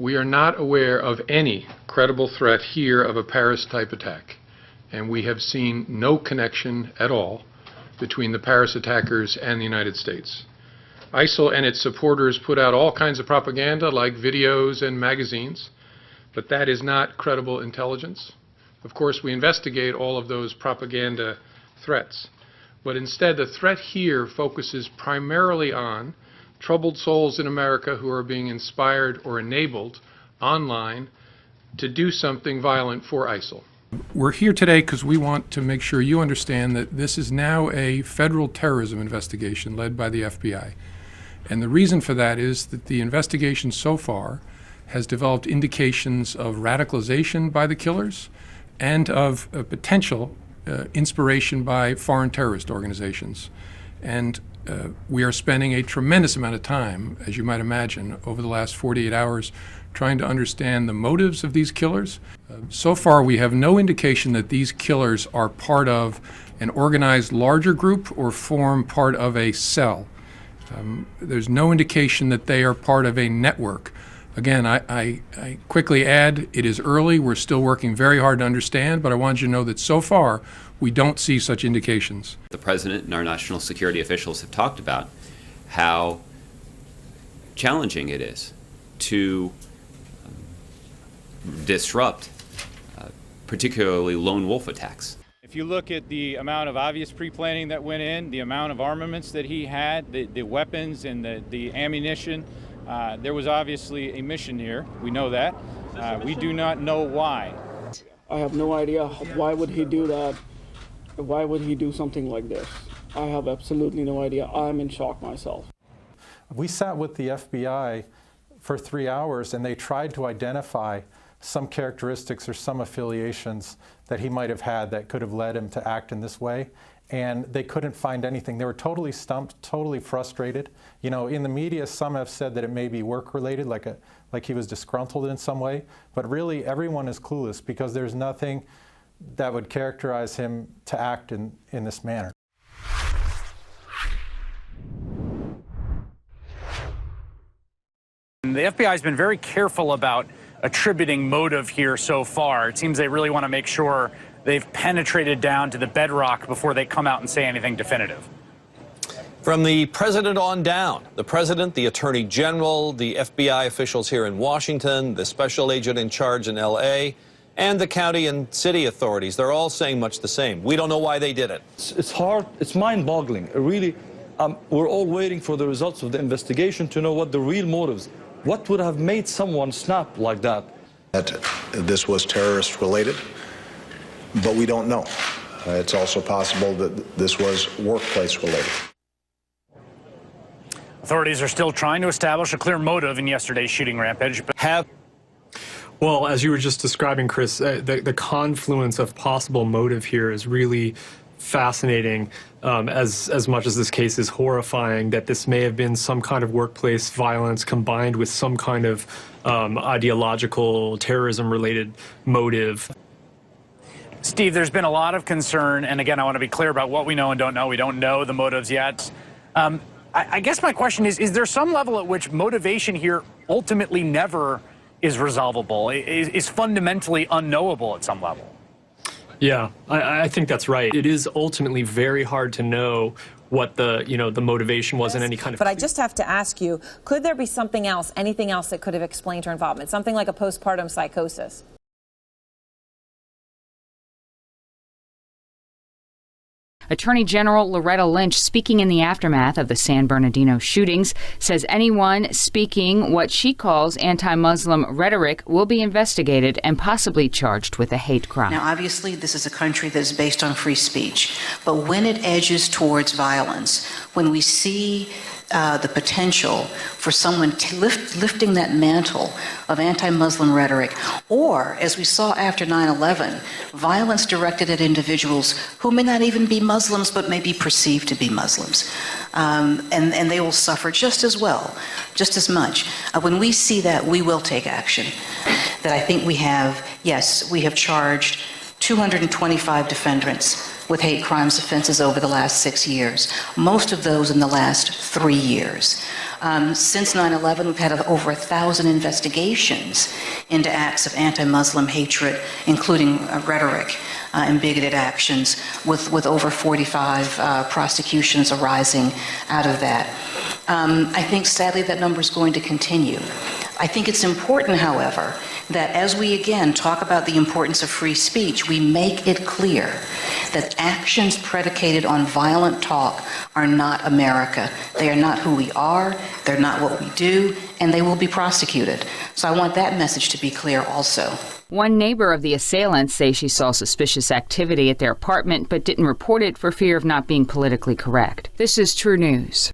We are not aware of any credible threat here of a Paris-type attack, and we have seen no connection at all between the Paris attackers and the United States. ISIL and its supporters put out all kinds of propaganda like videos and magazines, but that is not credible intelligence. Of course, we investigate all of those propaganda threats, but instead the threat here focuses primarily on troubled souls in America who are being inspired or enabled online to do something violent for ISIL. We're here today because we want to make sure you understand that this is now a federal terrorism investigation led by the FBI. And the reason for that is that the investigation so far has developed indications of radicalization by the killers and of potential inspiration by foreign terrorist organizations. And we are spending a tremendous amount of time, as you might imagine, over the last 48 hours trying to understand the motives of these killers. So far, we have no indication that these killers are part of an organized larger group or form part of a cell. There's no indication that they are part of a network. Again, I quickly add, it is early. We're still working very hard to understand, but I want you to know that so far, we don't see such indications. The President and our national security officials have talked about how challenging it is to disrupt particularly lone wolf attacks. If you look at the amount of obvious pre-planning that went in, the amount of armaments that he had, the weapons and the ammunition, there was obviously a mission here. We know that. We do not know why. I have no idea. Why would he do that? Why would he do something like this? I have absolutely no idea. I'm in shock myself. We sat with the FBI for 3 hours and they tried to identify some characteristics or some affiliations that he might have had that could have led him to act in this way. And they couldn't find anything. They were totally stumped, totally frustrated. You know, in the media, some have said that it may be work-related, like he was disgruntled in some way. But really, everyone is clueless because there's nothing that would characterize him to act in this manner. The FBI has been very careful about attributing motive here so far. It seems they really want to make sure they've penetrated down to the bedrock before they come out and say anything definitive. From the president on down, the president, the attorney general, the FBI officials here in Washington, the special agent in charge in L.A., and the county and city authorities, they're all saying much the same. We don't know why they did it. It's hard, it's mind-boggling. Really, we're all waiting for the results of the investigation to know what the real motives, what would have made someone snap like that. That this was terrorist-related, but we don't know. It's also possible that this was workplace-related. Authorities are still trying to establish a clear motive in yesterday's shooting rampage. But Well, as you were just describing, Chris, the confluence of possible motive here is really fascinating, as much as this case is horrifying, that this may have been some kind of workplace violence combined with some kind of ideological terrorism-related motive. Steve, there's been a lot of concern, and again, I want to be clear about what we know and don't know. We don't know the motives yet. I guess my question is there some level at which motivation here ultimately never is resolvable, is fundamentally unknowable at some level? Yeah, I think that's right. It is ultimately very hard to know what the motivation was in any kind of... But I just have to ask you, could there be something else, anything else that could have explained her involvement? Something like a postpartum psychosis? Attorney General Loretta Lynch, speaking in the aftermath of the San Bernardino shootings, says anyone speaking what she calls anti-Muslim rhetoric will be investigated and possibly charged with a hate crime. Now, obviously, this is a country that is based on free speech, but when it edges towards violence, when we see the potential for someone lifting that mantle of anti-Muslim rhetoric, or, as we saw after 9/11, violence directed at individuals who may not even be Muslims but may be perceived to be Muslims, and they will suffer just as well, just as much. When we see that, we will take action. That I think we have, yes, we have charged 225 defendants with hate crimes offenses over the last 6 years, most of those in the last 3 years. Since 9/11, we've had over 1,000 investigations into acts of anti-Muslim hatred, including rhetoric and bigoted actions, with over 45 prosecutions arising out of that. I think, sadly, that number is going to continue. I think it's important, however, that as we again talk about the importance of free speech, we make it clear that actions predicated on violent talk are not America. They are not who we are, they're not what we do, and they will be prosecuted. So I want that message to be clear also. One neighbor of the assailants says she saw suspicious activity at their apartment but didn't report it for fear of not being politically correct. This is True News.